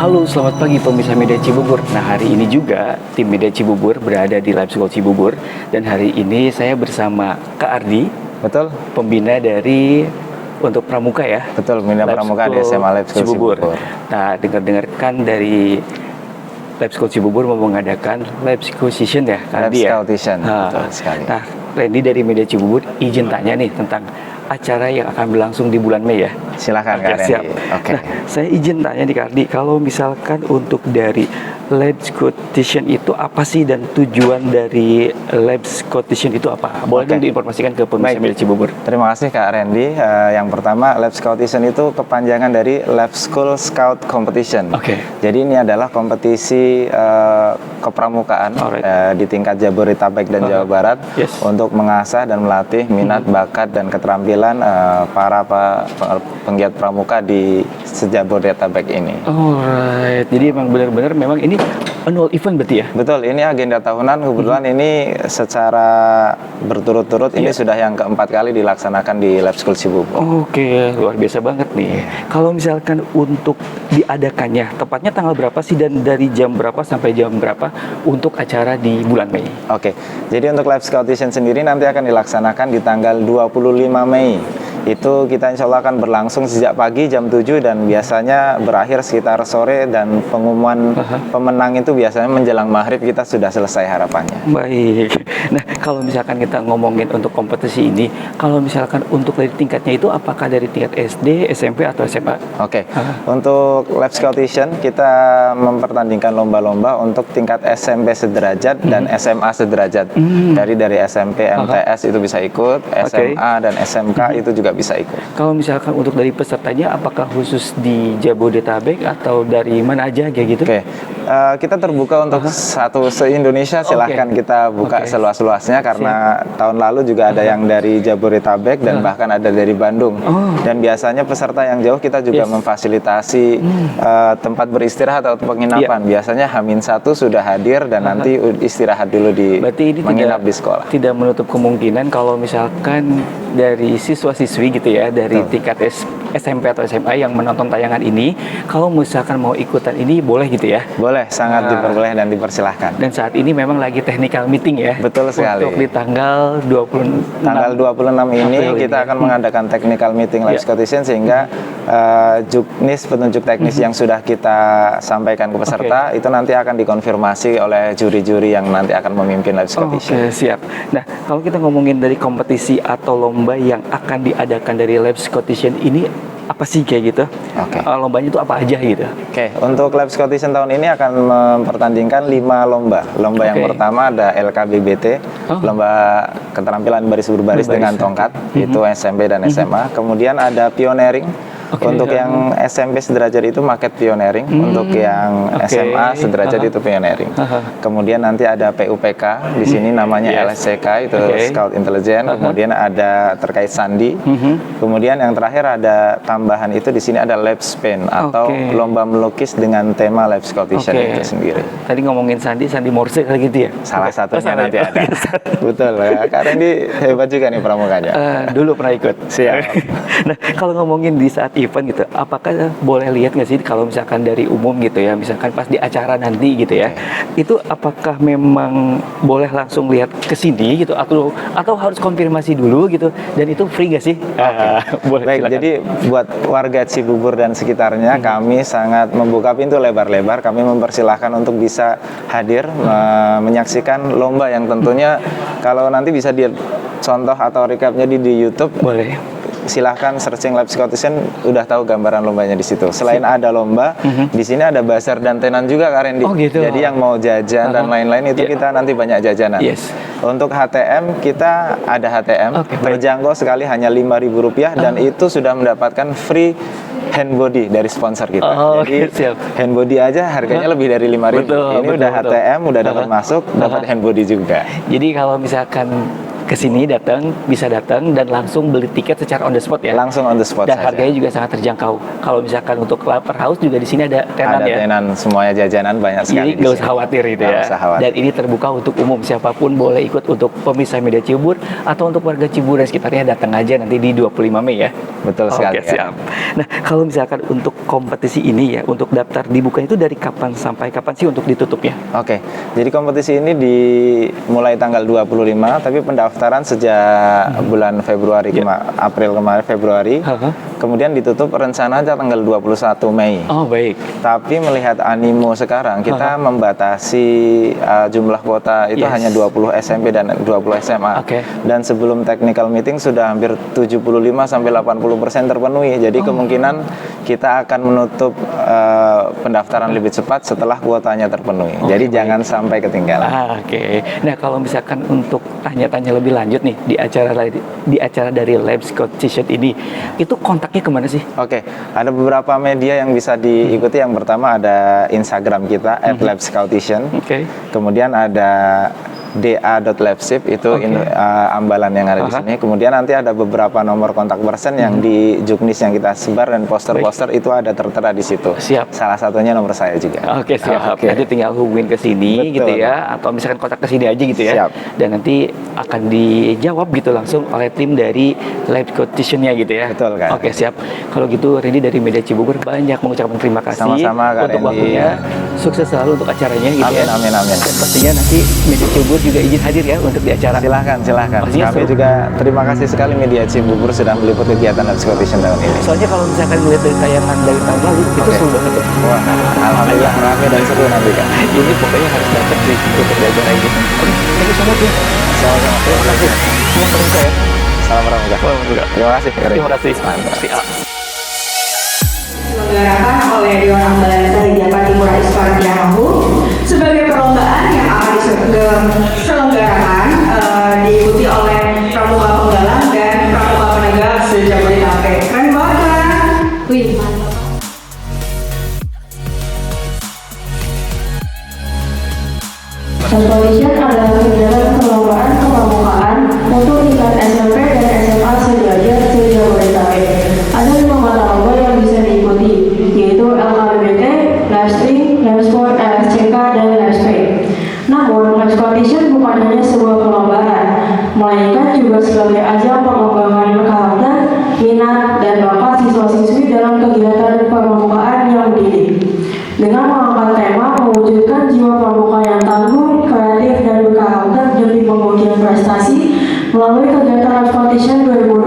Halo, selamat pagi pemirsa Media Cibubur. Nah, hari ini juga tim Media Cibubur berada di Lab School Cibubur. Dan hari ini saya bersama Kak Ardi, Betul, pembina dari untuk Pramuka ya. betul, pembina Lab Pramuka di School SMA Lab School Cibubur. Nah, dengar-dengarkan dari Lab School Cibubur mau mengadakan Lab School Session ya, Kak Lab Ardi ya. Scout Session, betul sekali. Nah, Randy dari Media Cibubur izin tanya nih tentang acara yang akan berlangsung di bulan Mei ya. Silakan Oke, Kak Randy. siap. Oke. Nah, saya izin tanya nih Kak Ardi, kalau misalkan untuk dari Lab Competition itu apa sih dan tujuan dari Lab Competition itu apa? Boleh Oke. dong diinformasikan ke pemirsa Baik. Media Cibubur. Terima kasih Kak Randy. Yang pertama, Lab Scout Session itu kepanjangan dari Lab School Scout Competition. Oke. Jadi ini adalah kompetisi kepramukaan Alright. di tingkat Jabodetabek dan Jawa Barat Yes. untuk mengasah dan melatih minat, bakat, dan keterampilan para penggiat pramuka di se-Jabodetabek ini. Alright. Jadi emang benar-benar memang ini annual event berarti ya? Betul, ini agenda tahunan. Kebetulan ini secara berturut-turut ini sudah yang keempat kali dilaksanakan di Lab School Cibubur. Oke, luar biasa banget nih. Kalau misalkan untuk diadakannya, tepatnya tanggal berapa sih dan dari jam berapa sampai jam berapa untuk acara di bulan Mei? Oke, jadi untuk Lab Scout Session sendiri nanti akan dilaksanakan di tanggal 25 Mei. Itu kita insya Allah akan berlangsung sejak pagi jam 7 dan biasanya berakhir sekitar sore, dan pengumuman pemenang itu biasanya menjelang maghrib kita sudah selesai harapannya. Baik. Nah, kalau misalkan kita ngomongin untuk kompetisi ini, kalau misalkan untuk dari tingkatnya itu apakah dari tingkat SD, SMP atau SMA? Oke, untuk Lab Scout Session kita mempertandingkan lomba-lomba untuk tingkat SMP sederajat dan SMA sederajat. Dari SMP MTS itu bisa ikut, SMA dan SMK itu juga bisa ikut. Kalau misalkan untuk dari pesertanya, apakah khusus di Jabodetabek atau dari mana aja kayak gitu? Oke, kita terbuka untuk satu se-Indonesia. Silahkan kita buka seluas-luasnya karena tahun lalu juga ada yang dari Jabodetabek dan bahkan ada dari Bandung. Dan biasanya peserta yang jauh kita juga memfasilitasi tempat beristirahat atau penginapan. Biasanya H-1 sudah hadir dan nanti istirahat dulu Berarti ini menginap di sekolah. Tidak menutup kemungkinan kalau misalkan dari siswa-siswi gitu ya, dari tingkat SMP atau SMA yang menonton tayangan ini, kalau misalkan mau ikutan ini boleh gitu ya? Boleh, sangat diperboleh dan dipersilahkan. Dan saat ini memang lagi technical meeting ya? Betul sekali. Untuk di tanggal 26. Tanggal 26 ini April kita ini. akan mengadakan technical meeting Lab Scout Session sehingga juknis petunjuk teknis yang sudah kita sampaikan ke peserta itu nanti akan dikonfirmasi oleh juri-juri yang nanti akan memimpin Lab Scout Session. Oke, siap. Nah, kalau kita ngomongin dari kompetisi atau lomba yang akan diadakan dari Lab Scout Session ini, apa sih kayak gitu? Oke. Lombanya itu apa aja gitu? Oke, untuk Lab Scout Session tahun ini akan mempertandingkan 5 lomba. Lomba yang pertama ada LKBBT, lomba keterampilan baris berbaris dengan tongkat, itu SMP dan SMA. Kemudian ada pioneering. Untuk yang SMP sederajat itu market pioneering, untuk yang SMA sederajat itu pioneering. Kemudian nanti ada PUPK, di sini namanya LSCK, itu Scout Intelligence. Kemudian ada terkait sandi. Kemudian yang terakhir ada tambahan itu di sini ada Lab Spin atau lomba melukis dengan tema Lab Scout Session itu sendiri. Tadi ngomongin sandi Morse kayak gitu ya? Salah satunya nanti ada. Betul, karena ini hebat juga nih pramukanya. Dulu pernah ikut. Siap. Nah, kalau ngomongin di saat event gitu, apakah boleh lihat nggak sih kalau misalkan dari umum gitu ya, misalkan pas di acara nanti gitu ya, itu apakah memang boleh langsung lihat ke sini gitu atau harus konfirmasi dulu gitu, dan itu free nggak sih? Boleh. Baik, silakan. jadi buat warga Cibubur dan sekitarnya kami sangat membuka pintu lebar-lebar. Kami mempersilahkan untuk bisa hadir menyaksikan lomba yang tentunya kalau nanti bisa di contoh atau recapnya di YouTube. Boleh. Silahkan searching Lab Scout Session, udah tahu gambaran lombanya di situ. Selain ada lomba, di sini ada bazar dan tenan juga Kak Randy. Oh, gitu. Jadi yang mau jajan dan lain-lain itu kita nanti banyak jajanan. Yes. Untuk HTM kita ada HTM terjangkau sekali hanya Rp5.000 dan itu sudah mendapatkan free hand body dari sponsor kita. Jadi siap. hand body aja harganya lebih dari Rp5.000. Ini udah HTM, udah dapat masuk, dapat hand body juga. Jadi kalau misalkan ke sini bisa datang dan langsung beli tiket secara on the spot ya. Langsung on the spot dan saja. harganya juga sangat terjangkau. Kalau misalkan untuk Lapar House juga di sini ada tenan Ada ya. tenan, semuanya jajanan banyak sekali. Jadi di nggak sini. usah khawatir gitu Nggak ya. usah khawatir. Dan ini terbuka untuk umum, siapapun boleh ikut, untuk pemirsa media Cibubur atau untuk warga Cibubur dan sekitarnya datang aja nanti di 25 Mei ya. Betul sekali. Oke, siap. Nah, kalau misalkan untuk kompetisi ini ya, untuk daftar dibuka itu dari kapan sampai kapan sih untuk ditutupnya? Oke, jadi kompetisi ini dimulai tanggal 25, tapi pendaftaran sejak bulan Februari, April kemarin, Februari. Kemudian ditutup rencana aja tanggal 21 Mei. Oh, baik. Tapi melihat animo sekarang, kita membatasi jumlah kuota itu hanya 20 SMP dan 20 SMA. Dan sebelum technical meeting sudah hampir 75-80% terpenuhi. Jadi kemungkinan kita akan menutup pendaftaran lebih cepat setelah kuotanya terpenuhi. Jadi jangan sampai ketinggalan. Oke. Nah, kalau misalkan untuk tanya-tanya lebih lanjut nih di acara dari Labs Competition ini, itu kontaknya kemana sih? Oke, ada beberapa media yang bisa diikuti. Yang pertama ada Instagram kita @labscoutition. Kemudian ada da.labship itu ambalan yang ada di sini. Kemudian nanti ada beberapa nomor kontak person yang di juknis yang kita sebar dan poster-poster itu ada tertera di situ. Siap. Salah satunya nomor saya juga. Oke, siap. Nanti tinggal hubungin ke sini gitu ya, atau misalkan kontak ke sini aja gitu ya. Siap. Dan nanti akan dijawab gitu langsung oleh tim dari Live Competition-nya gitu ya. Betul kan. Oke, siap. Kalau gitu Randy dari Media Cibubur banyak mengucapkan terima kasih Sama-sama, Kak untuk Randy. waktunya. Sukses selalu untuk acaranya gitu ya. Amin. Dan pastinya nanti Media Cibubur juga izin hadir ya untuk di acara. Silahkan. Pastinya Kami juga terima kasih sekali Media Cibubur sudah meliput kegiatan Labs Competition tahun ini. Soalnya kalau misalkan melihat dari tayangan dari tahun lalu itu seru banget tuh. Wah, alhamdulillah rame dan seru nanti Kak. Ini pokoknya harus datang sih untuk belajar lagi. Oke, thank you so much ya. Sama-sama. Terima kasih. Salam pramuka ya. Salam pramuka. Terima kasih. Terima kasih. Mantap. Diselenggarakan oleh Dewan Ambalan Sari Jawa Timur Isfar Yamahu sebagai perlombaan yang akan diselenggarakan diikuti oleh pramuka penggalang dan pramuka penegak se-Jabodetabek. Keren banget kan? Wih, mantap. Competition adalah kegiatan perlombaan kepramukaan untuk tingkat SMP dan SMA sederajat se-Jabodetabek. Ada 5 mata lomba yang bisa diikuti, yaitu LKBBT, Livestream, Livesport, LSCK, dan Livespace. Namun, Labs Competition bukan hanya sebuah perlombaan, melainkan juga sebagai ajang pengembangan karakter, minat, dan bakat siswa-siswi dalam kegiatan pramukaan yang mendidik. Dengan mengangkat tema mewujudkan jiwa pramuka yang tangguh, kreatif, dan berkarakter demi pembuktian prestasi melalui kegiatan Labs Competition 2020